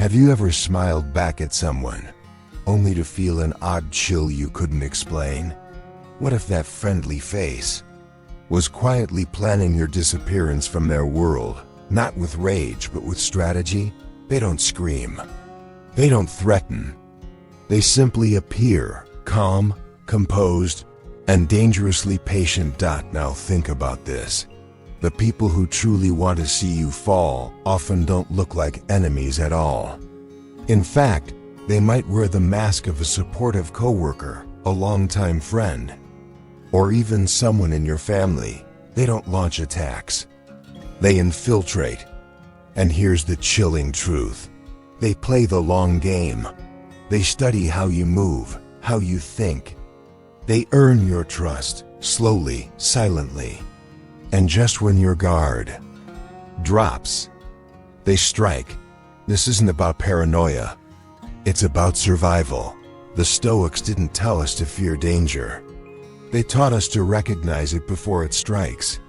Have you ever smiled back at someone, only to feel an odd chill you couldn't explain? What if that friendly face was quietly planning your disappearance from their world, not with rage but with strategy? They don't scream. They don't threaten. They simply appear, calm, composed, and dangerously patient. Now think about this. The people who truly want to see you fall often don't look like enemies at all. In fact, they might wear the mask of a supportive coworker, a longtime friend, or even someone in your family. They don't launch attacks. They infiltrate. And here's the chilling truth. They play the long game. They study how you move, how you think. They earn your trust, slowly, silently. And just when your guard drops, they strike. This isn't about paranoia. It's about survival. The Stoics didn't tell us to fear danger. They taught us to recognize it before it strikes.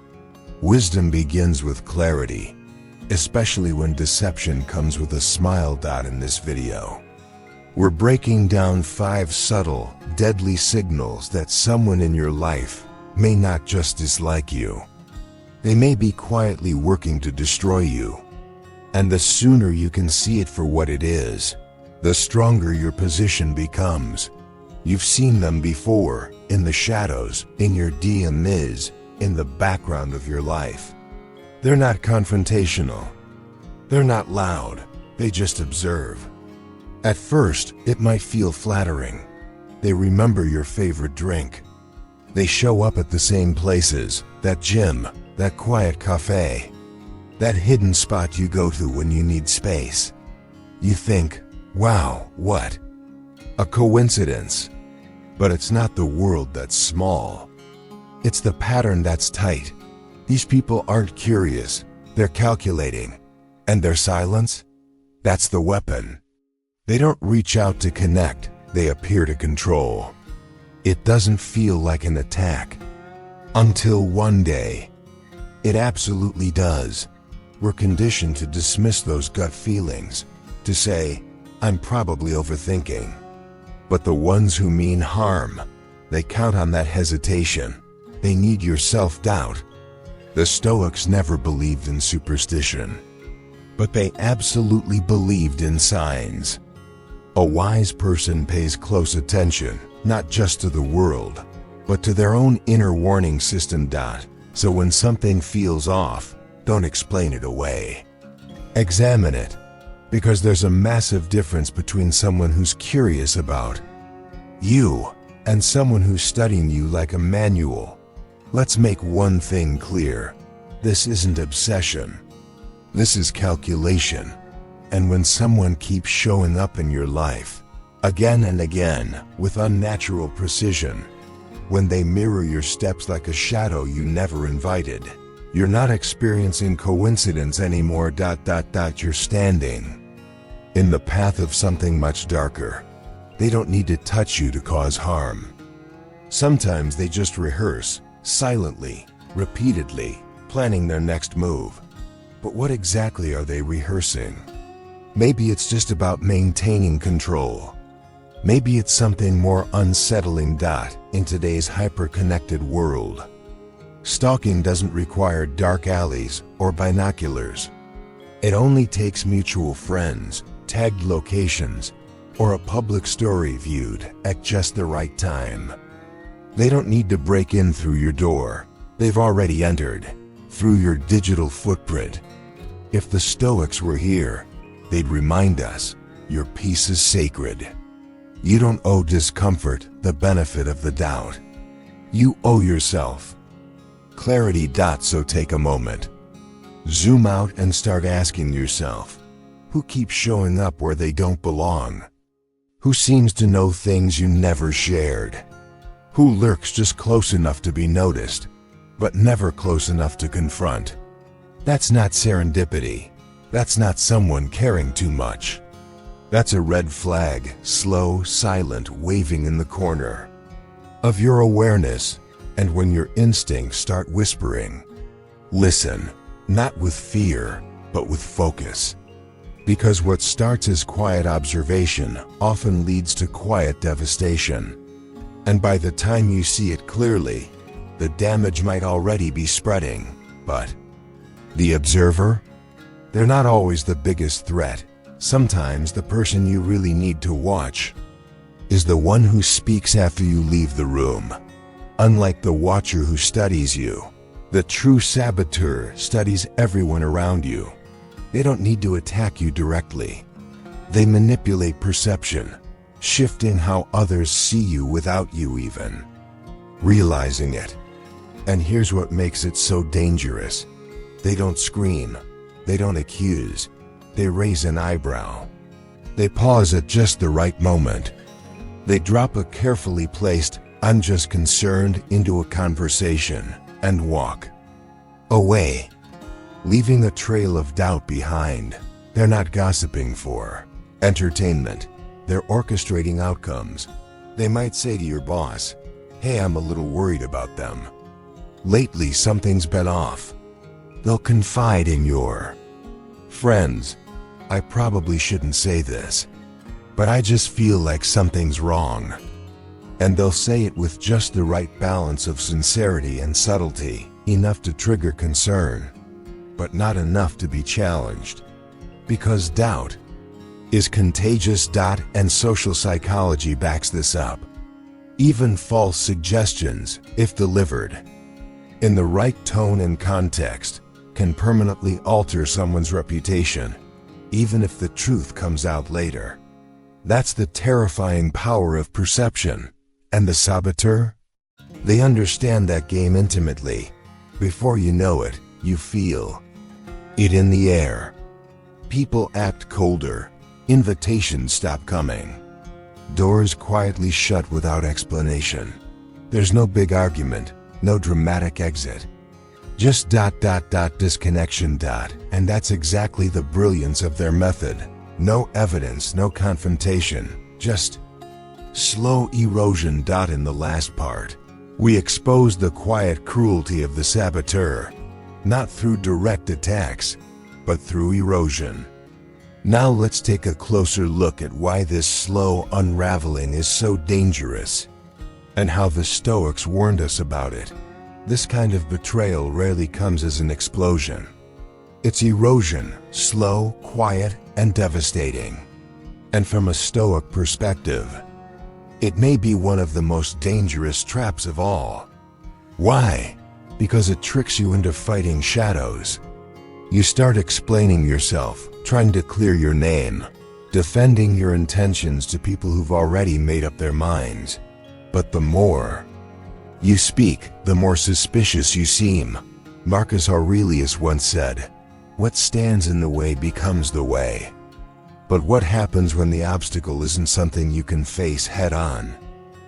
Wisdom begins with clarity, especially when deception comes with a smile. In this video, we're breaking down 5 subtle, deadly signals that someone in your life may not just dislike you. They may be quietly working to destroy you. And the sooner you can see it for what it is, the stronger your position becomes. You've seen them before, in the shadows, in your DMs, in the background of your life. They're not confrontational. They're not loud. They just observe. At first, it might feel flattering. They remember your favorite drink. They show up at the same places, that gym, that quiet cafe, that hidden spot you go to when you need space. You think, wow, what? A coincidence. But it's not the world that's small. It's the pattern that's tight. These people aren't curious, they're calculating. And their silence? That's the weapon. They don't reach out to connect, they appear to control. It doesn't feel like an attack. Until one day, it absolutely does. We're conditioned to dismiss those gut feelings, to say, I'm probably overthinking. But the ones who mean harm, they count on that hesitation. They need your self-doubt. The Stoics never believed in superstition, but they absolutely believed in signs. A wise person pays close attention, not just to the world, but to their own inner warning system. So when something feels off, don't explain it away. Examine it, because there's a massive difference between someone who's curious about you and someone who's studying you like a manual. Let's make one thing clear. This isn't obsession. This is calculation. And when someone keeps showing up in your life, again and again, with unnatural precision, when they mirror your steps like a shadow you never invited, you're not experiencing coincidence anymore. You're standing in the path of something much darker. They don't need to touch you to cause harm. Sometimes they just rehearse, silently, repeatedly, planning their next move. But what exactly are they rehearsing? Maybe it's just about maintaining control. Maybe it's something more unsettling. In today's hyper-connected world, stalking doesn't require dark alleys or binoculars. It only takes mutual friends, tagged locations, or a public story viewed at just the right time. They don't need to break in through your door. They've already entered, through your digital footprint. If the Stoics were here, they'd remind us, your peace is sacred. You don't owe discomfort the benefit of the doubt. You owe yourself clarity. So take a moment. Zoom out and start asking yourself, who keeps showing up where they don't belong? Who seems to know things you never shared? Who lurks just close enough to be noticed, but never close enough to confront? That's not serendipity. That's not someone caring too much. That's a red flag, slow, silent, waving in the corner of your awareness. And when your instincts start whispering, listen, not with fear, but with focus. Because what starts as quiet observation often leads to quiet devastation. And by the time you see it clearly, the damage might already be spreading. But the observer? They're not always the biggest threat. Sometimes the person you really need to watch is the one who speaks after you leave the room. Unlike the watcher who studies you, the true saboteur studies everyone around you. They don't need to attack you directly. They manipulate perception, shifting how others see you without you even realizing it. And here's what makes it so dangerous. They don't scream. They don't accuse. They raise an eyebrow. They pause at just the right moment. They drop a carefully placed, "I'm just concerned" into a conversation and walk away, leaving a trail of doubt behind. They're not gossiping for entertainment. They're orchestrating outcomes. They might say to your boss, "Hey, I'm a little worried about them. Lately something's been off." They'll confide in your friends, "I probably shouldn't say this, but I just feel like something's wrong." And they'll say it with just the right balance of sincerity and subtlety, enough to trigger concern, but not enough to be challenged. Because doubt is contagious. And social psychology backs this up. Even false suggestions, if delivered in the right tone and context, can permanently alter someone's reputation, even if the truth comes out later. That's the terrifying power of perception. And the saboteur? They understand that game intimately. Before you know it, you feel it in the air. People act colder. Invitations stop coming. Doors quietly shut without explanation. There's no big argument, no dramatic exit. Just disconnection. And that's exactly the brilliance of their method. No evidence, no confrontation, just slow erosion. In the last part, we expose the quiet cruelty of the saboteur, not through direct attacks, but through erosion. Now let's take a closer look at why this slow unraveling is so dangerous, and how the Stoics warned us about it. This kind of betrayal rarely comes as an explosion. It's erosion, slow, quiet, and devastating. And from a Stoic perspective, it may be one of the most dangerous traps of all. Why? Because it tricks you into fighting shadows. You start explaining yourself, trying to clear your name, defending your intentions to people who've already made up their minds. But the more you speak, the more suspicious you seem. Marcus Aurelius once said, "What stands in the way becomes the way." But what happens when the obstacle isn't something you can face head-on,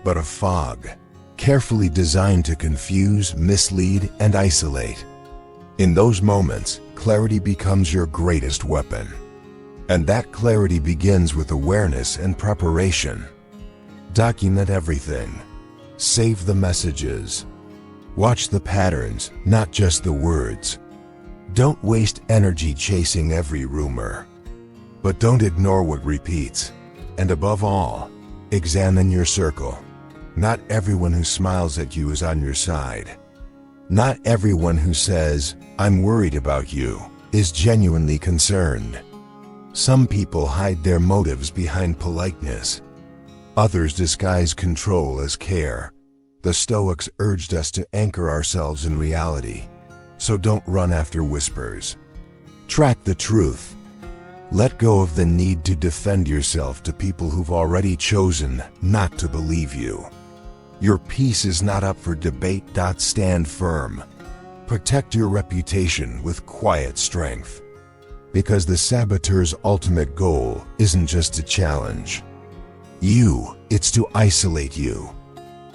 but a fog, carefully designed to confuse, mislead, and isolate? In those moments, clarity becomes your greatest weapon. And that clarity begins with awareness and preparation. Document everything. Save the messages. Watch the patterns, not just the words. Don't waste energy chasing every rumor. But don't ignore what repeats. And above all, examine your circle. Not everyone who smiles at you is on your side. Not everyone who says, "I'm worried about you," is genuinely concerned. Some people hide their motives behind politeness. Others disguise control as care. The Stoics urged us to anchor ourselves in reality. So don't run after whispers. Track the truth. Let go of the need to defend yourself to people who've already chosen not to believe you. Your peace is not up for debate. Stand firm. Protect your reputation with quiet strength. Because the saboteur's ultimate goal isn't just to challenge you, it's to isolate you.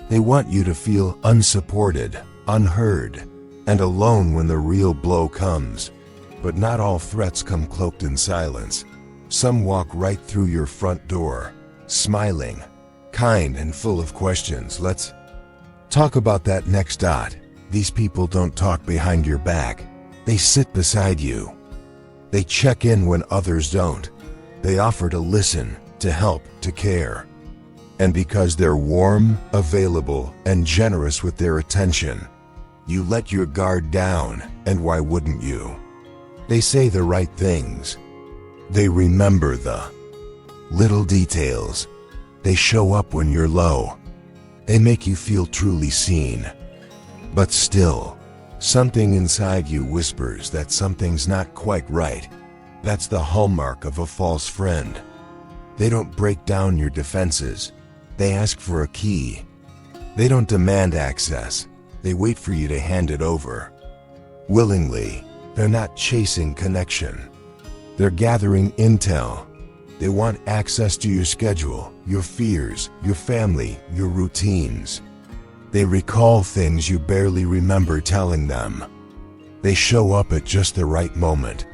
They want you to feel unsupported, unheard, and alone when the real blow comes. But not all threats come cloaked in silence. Some walk right through your front door, smiling, kind, and full of questions. Let's talk about that next. These people don't talk behind your back. They sit beside you. They check in when others don't. They offer to listen, to help, to care. And because they're warm, available, and generous with their attention, you let your guard down, and why wouldn't you? They say the right things. They remember the little details. They show up when you're low. They make you feel truly seen. But still, something inside you whispers that something's not quite right. That's the hallmark of a false friend. They don't break down your defenses. They ask for a key. They don't demand access. They wait for you to hand it over. Willingly, they're not chasing connection. They're gathering intel. They want access to your schedule, your fears, your family, your routines. They recall things you barely remember telling them. They show up at just the right moment,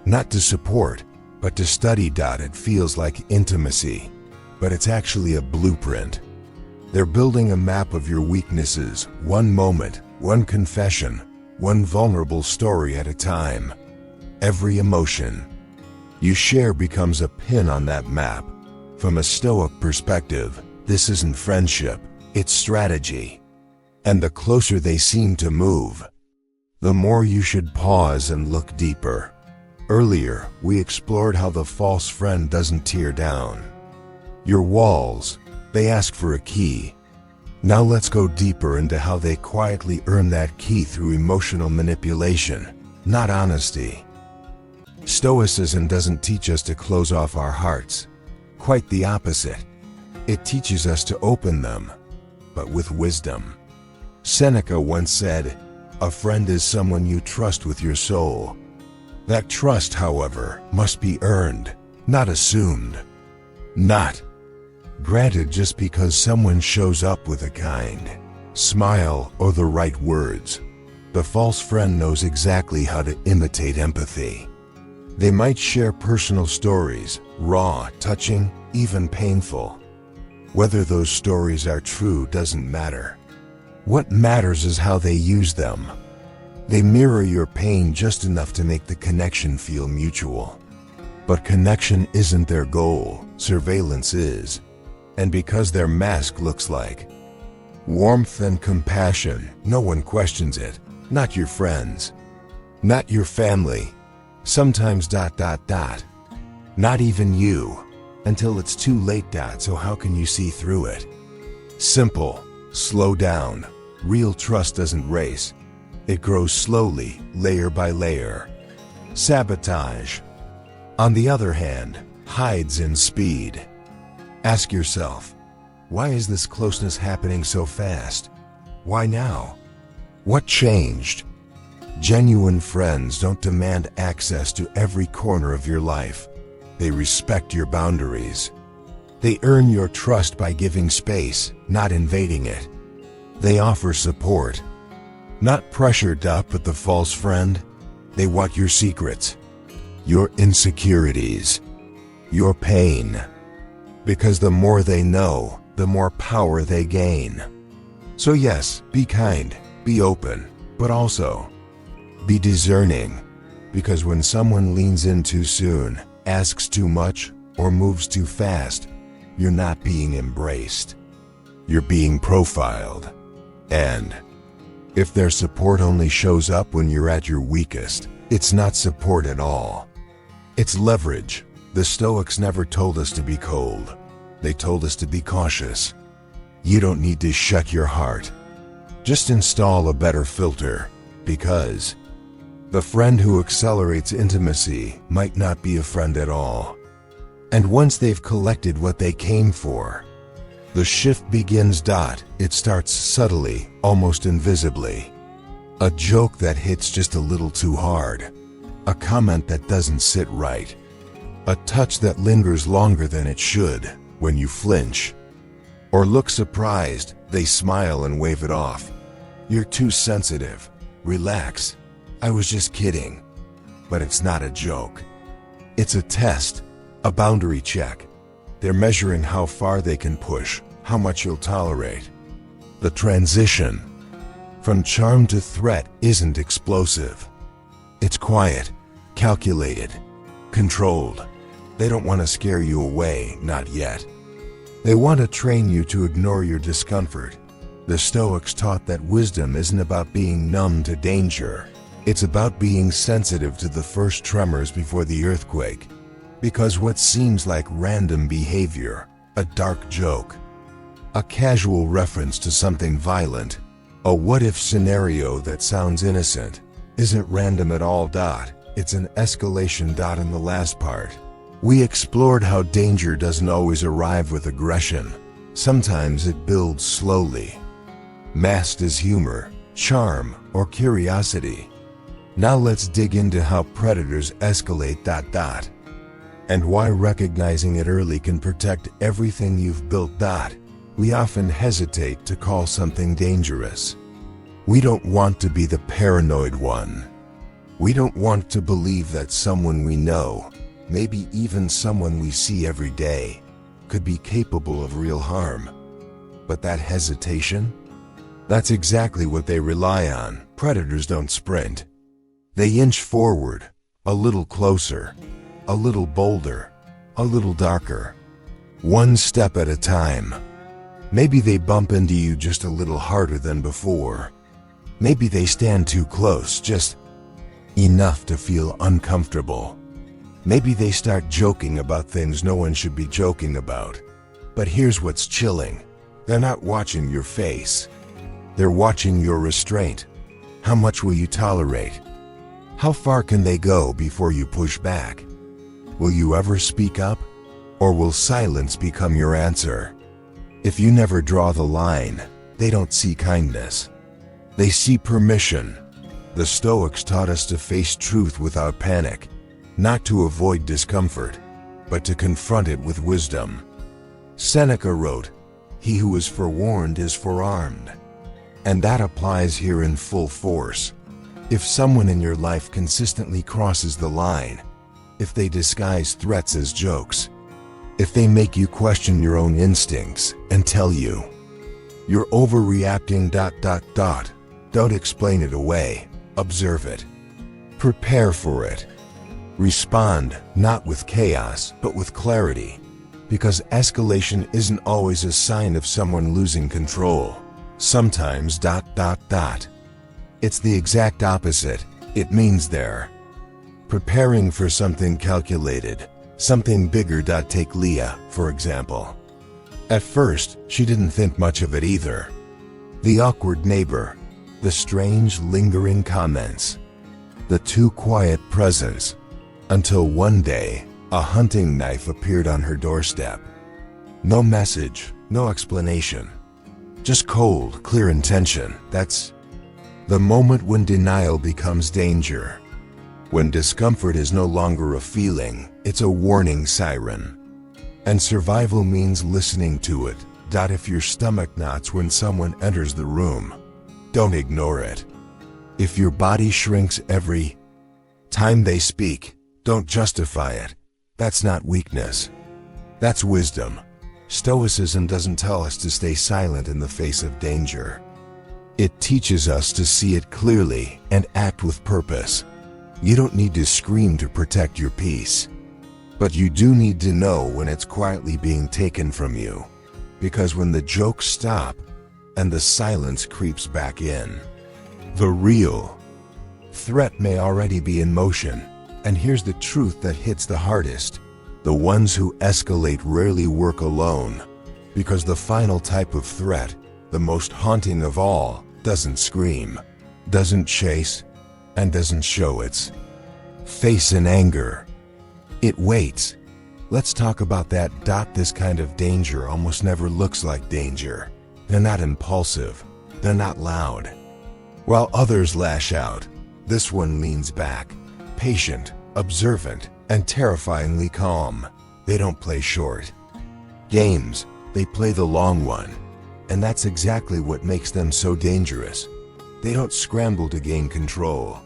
not to support, but to study. It feels like intimacy, but it's actually a blueprint. They're building a map of your weaknesses, one moment, one confession, one vulnerable story at a time. Every emotion you share becomes a pin on that map. From a Stoic perspective, this isn't friendship, it's strategy. And the closer they seem to move, the more you should pause and look deeper. Earlier, we explored how the false friend doesn't tear down your walls. They ask for a key. Now let's go deeper into how they quietly earn that key through emotional manipulation, not honesty. Stoicism doesn't teach us to close off our hearts. Quite the opposite. It teaches us to open them, but with wisdom. Seneca once said, "A friend is someone you trust with your soul." That trust, however, must be earned, not assumed. Not granted just because someone shows up with a kind smile or the right words. The false friend knows exactly how to imitate empathy. They might share personal stories, raw, touching, even painful. Whether those stories are true doesn't matter. What matters is how they use them. They mirror your pain just enough to make the connection feel mutual. But connection isn't their goal, surveillance is. And because their mask looks like warmth and compassion, no one questions it. Not your friends. Not your family. Sometimes ... Not even you. Until it's too late. So how can you see through it? Simple. Slow down. Real trust doesn't race. It grows slowly, layer by layer. Sabotage, on the other hand, hides in speed. Ask yourself, why is this closeness happening so fast? Why now? What changed? Genuine friends don't demand access to every corner of your life. They respect your boundaries. They earn your trust by giving space, not invading it. They offer support, not pressured up. But the false friend, they want your secrets, your insecurities, your pain. Because the more they know, the more power they gain. So yes, be kind, be open, but also be discerning. Because when someone leans in too soon, asks too much, or moves too fast, you're not being embraced. You're being profiled. And if their support only shows up when you're at your weakest, it's not support at all. It's leverage. The Stoics never told us to be cold. They told us to be cautious. You don't need to shut your heart. Just install a better filter, because the friend who accelerates intimacy might not be a friend at all. And once they've collected what they came for, the shift begins. It starts subtly, almost invisibly. A joke that hits just a little too hard. A comment that doesn't sit right. A touch that lingers longer than it should. When you flinch or look surprised, they smile and wave it off. You're too sensitive. Relax. I was just kidding. But it's not a joke. It's a test, a boundary check. They're measuring how far they can push, how much you'll tolerate. The transition from charm to threat isn't explosive. It's quiet, calculated, controlled. They don't want to scare you away, not yet. They want to train you to ignore your discomfort. The Stoics taught that wisdom isn't about being numb to danger. It's about being sensitive to the first tremors before the earthquake. Because what seems like random behavior, a dark joke, a casual reference to something violent, a what-if scenario that sounds innocent, isn't random at all. It's an escalation. In the last part, we explored how danger doesn't always arrive with aggression. Sometimes it builds slowly, masked as humor, charm, or curiosity. Now let's dig into how predators escalate. And why recognizing it early can protect everything you've built. We often hesitate to call something dangerous. We don't want to be the paranoid one. We don't want to believe that someone we know, maybe even someone we see every day, could be capable of real harm. But that hesitation? That's exactly what they rely on. Predators don't sprint. They inch forward, a little closer, a little bolder, a little darker. One step at a time. Maybe they bump into you just a little harder than before. Maybe they stand too close, just enough to feel uncomfortable. Maybe they start joking about things no one should be joking about. But here's what's chilling. They're not watching your face. They're watching your restraint. How much will you tolerate? How far can they go before you push back? Will you ever speak up? Or will silence become your answer? If you never draw the line, they don't see kindness. They see permission. The Stoics taught us to face truth without panic, not to avoid discomfort, but to confront it with wisdom. Seneca wrote, "He who is forewarned is forearmed." And that applies here in full force. If someone in your life consistently crosses the line, if they disguise threats as jokes, if they make you question your own instincts and tell you, "You're overreacting. Don't explain it away. Observe it. Prepare for it. Respond, not with chaos, but with clarity. Because escalation isn't always a sign of someone losing control. Sometimes. It's the exact opposite. It means they're preparing for something calculated, something bigger. Take Leah, for example. At first, she didn't think much of it either. The awkward neighbor, the strange lingering comments, the too quiet presence, until one day, a hunting knife appeared on her doorstep. No message, no explanation. Just cold, clear intention. That's the moment when denial becomes danger. When discomfort is no longer a feeling, it's a warning siren. And survival means listening to it. If your stomach knots when someone enters the room, don't ignore it. If your body shrinks every time they speak, don't justify it. That's not weakness. That's wisdom. Stoicism doesn't tell us to stay silent in the face of danger. It teaches us to see it clearly and act with purpose. You don't need to scream to protect your peace. But you do need to know when it's quietly being taken from you. Because when the jokes stop and the silence creeps back in, the real threat may already be in motion. And here's the truth that hits the hardest. The ones who escalate rarely work alone. Because the final type of threat, the most haunting of all, doesn't scream, doesn't chase, and doesn't show its face in anger. It waits. Let's talk about that. This kind of danger almost never looks like danger. They're not impulsive. They're not loud. While others lash out, this one leans back, patient, observant, and terrifyingly calm. They don't play short games. They play the long one. And that's exactly what makes them so dangerous. They don't scramble to gain control.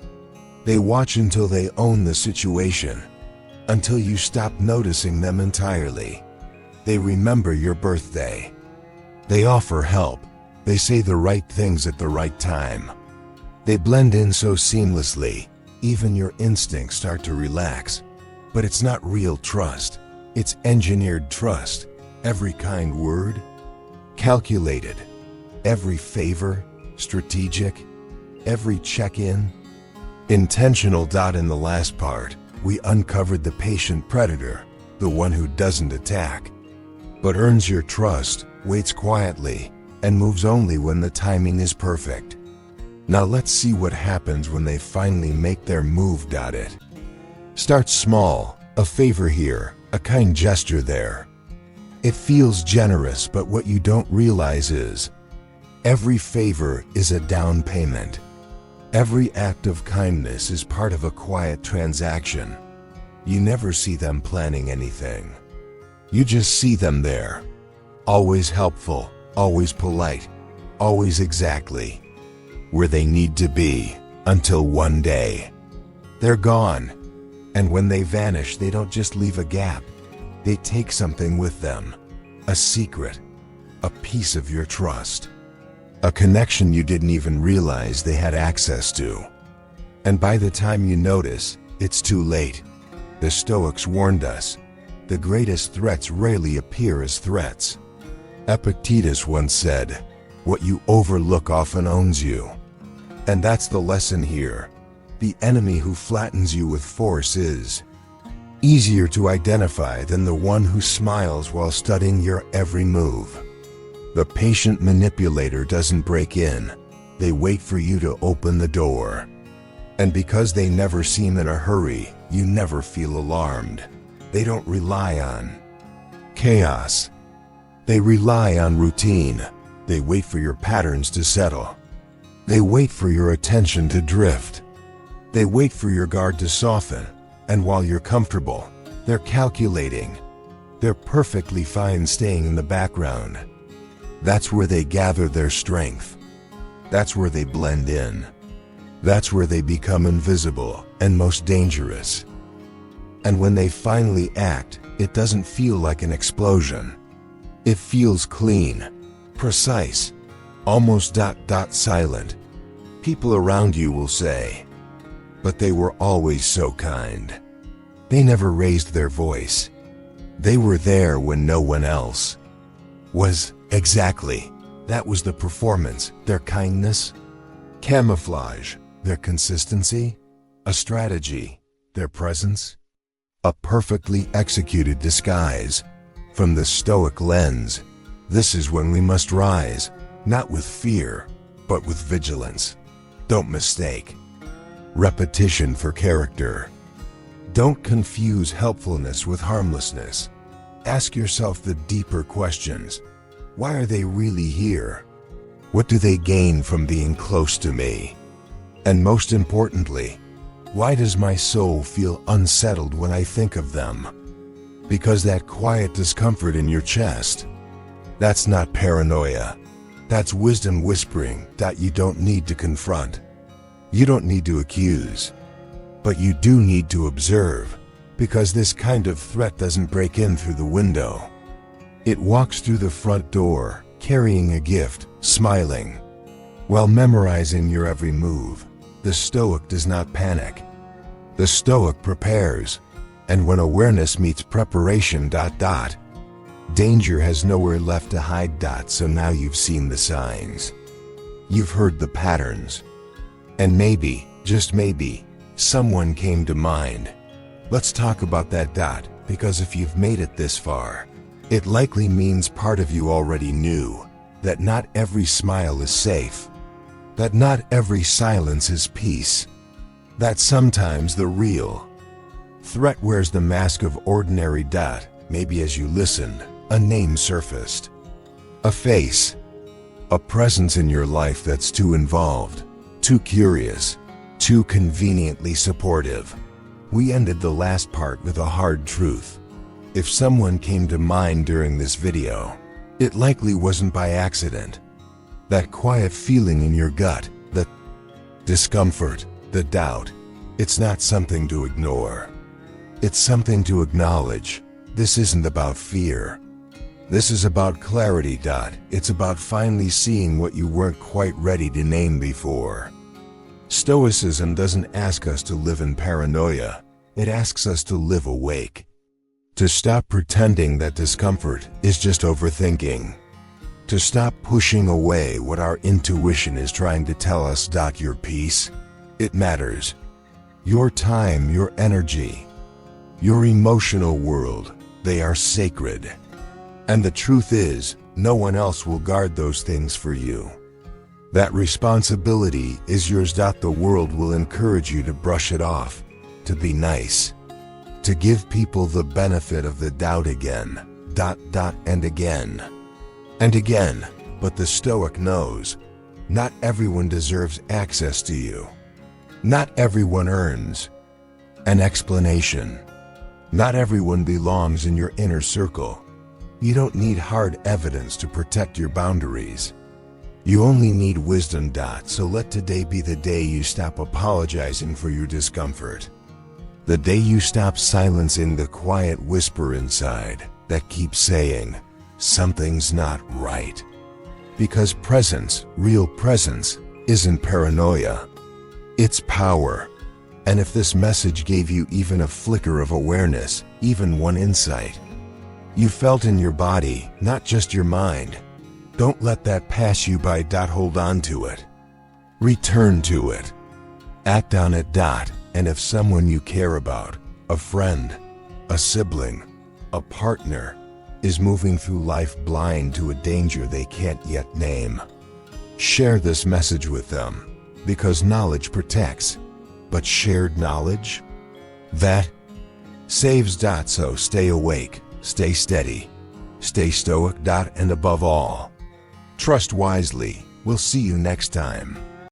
They watch until they own the situation. Until you stop noticing them entirely. They remember your birthday. They offer help. They say the right things at the right time. They blend in so seamlessly, even your instincts start to relax. But it's not real trust. It's engineered trust, every kind word, calculated, every favor, strategic, every check-in, intentional. In the last part, we uncovered the patient predator, the one who doesn't attack, but earns your trust, waits quietly, and moves only when the timing is perfect. Now let's see what happens when they finally make their move. It starts small, a favor here, a kind gesture there. It feels generous, but what you don't realize is, every favor is a down payment. Every act of kindness is part of a quiet transaction. You never see them planning anything. You just see them there. Always helpful, always polite, always exactly where they need to be, until one day they're gone. And when they vanish, they don't just leave a gap. They take something with them. A secret, a piece of your trust, a connection you didn't even realize they had access to. And by the time you notice, it's too late. The Stoics warned us, the greatest threats rarely appear as threats. Epictetus once said, what you overlook often owns you. And that's the lesson here. The enemy who flattens you with force is easier to identify than the one who smiles while studying your every move. The patient manipulator doesn't break in. They wait for you to open the door. And because they never seem in a hurry, you never feel alarmed. They don't rely on chaos. They rely on routine. They wait for your patterns to settle. They wait for your attention to drift. They wait for your guard to soften. And while you're comfortable, they're calculating. They're perfectly fine staying in the background. That's where they gather their strength. That's where they blend in. That's where they become invisible and most dangerous. And when they finally act, it doesn't feel like an explosion. It feels clean, precise, almost silent. People around you will say, but they were always so kind. They never raised their voice. They were there when no one else was. Exactly. That was the performance, their kindness, camouflage, their consistency, a strategy, their presence, a perfectly executed disguise. From the Stoic lens, this is when we must rise, not with fear, but with vigilance. Don't mistake repetition for character. Don't confuse helpfulness with harmlessness. Ask yourself the deeper questions. Why are they really here? What do they gain from being close to me? And most importantly, why does my soul feel unsettled when I think of them? Because that quiet discomfort in your chest, that's not paranoia. That's wisdom whispering that you don't need to confront. You don't need to accuse. But you do need to observe, because this kind of threat doesn't break in through the window. It walks through the front door, carrying a gift, smiling. While memorizing your every move, the Stoic does not panic. The Stoic prepares. And when awareness meets preparation, danger has nowhere left to hide. So now you've seen the signs. You've heard the patterns. And maybe, just maybe, someone came to mind. Let's talk about that. Because if you've made it this far, it likely means part of you already knew that not every smile is safe, that not every silence is peace, that sometimes the real threat wears the mask of ordinary. Maybe as you listened, a name surfaced, a face, a presence in your life that's too involved, too curious, too conveniently supportive. We ended the last part with a hard truth. If someone came to mind during this video, it likely wasn't by accident. That quiet feeling in your gut, the discomfort, the doubt, it's not something to ignore. It's something to acknowledge. This isn't about fear. This is about clarity. It's about finally seeing what you weren't quite ready to name before. Stoicism doesn't ask us to live in paranoia. It asks us to live awake. To stop pretending that discomfort is just overthinking. To stop pushing away what our intuition is trying to tell us. Your peace, it matters. Your time, your energy, your emotional world, they are sacred. And the truth is, no one else will guard those things for you. That responsibility is yours. The world will encourage you to brush it off, to be nice, to give people the benefit of the doubt again, and again, and again. But the Stoic knows, not everyone deserves access to you. Not everyone earns an explanation. Not everyone belongs in your inner circle. You don't need hard evidence to protect your boundaries. You only need wisdom. So let today be the day you stop apologizing for your discomfort. The day you stop silencing the quiet whisper inside that keeps saying, something's not right. Because presence, real presence, isn't paranoia. It's power. And if this message gave you even a flicker of awareness, even one insight, you felt in your body, not just your mind, don't let that pass you by. Hold on to it. Return to it. Act on it. And if someone you care about, a friend, a sibling, a partner, is moving through life blind to a danger they can't yet name, share this message with them, because knowledge protects, but shared knowledge, that saves. So stay awake, stay steady, stay stoic. And above all, trust wisely. We'll see you next time.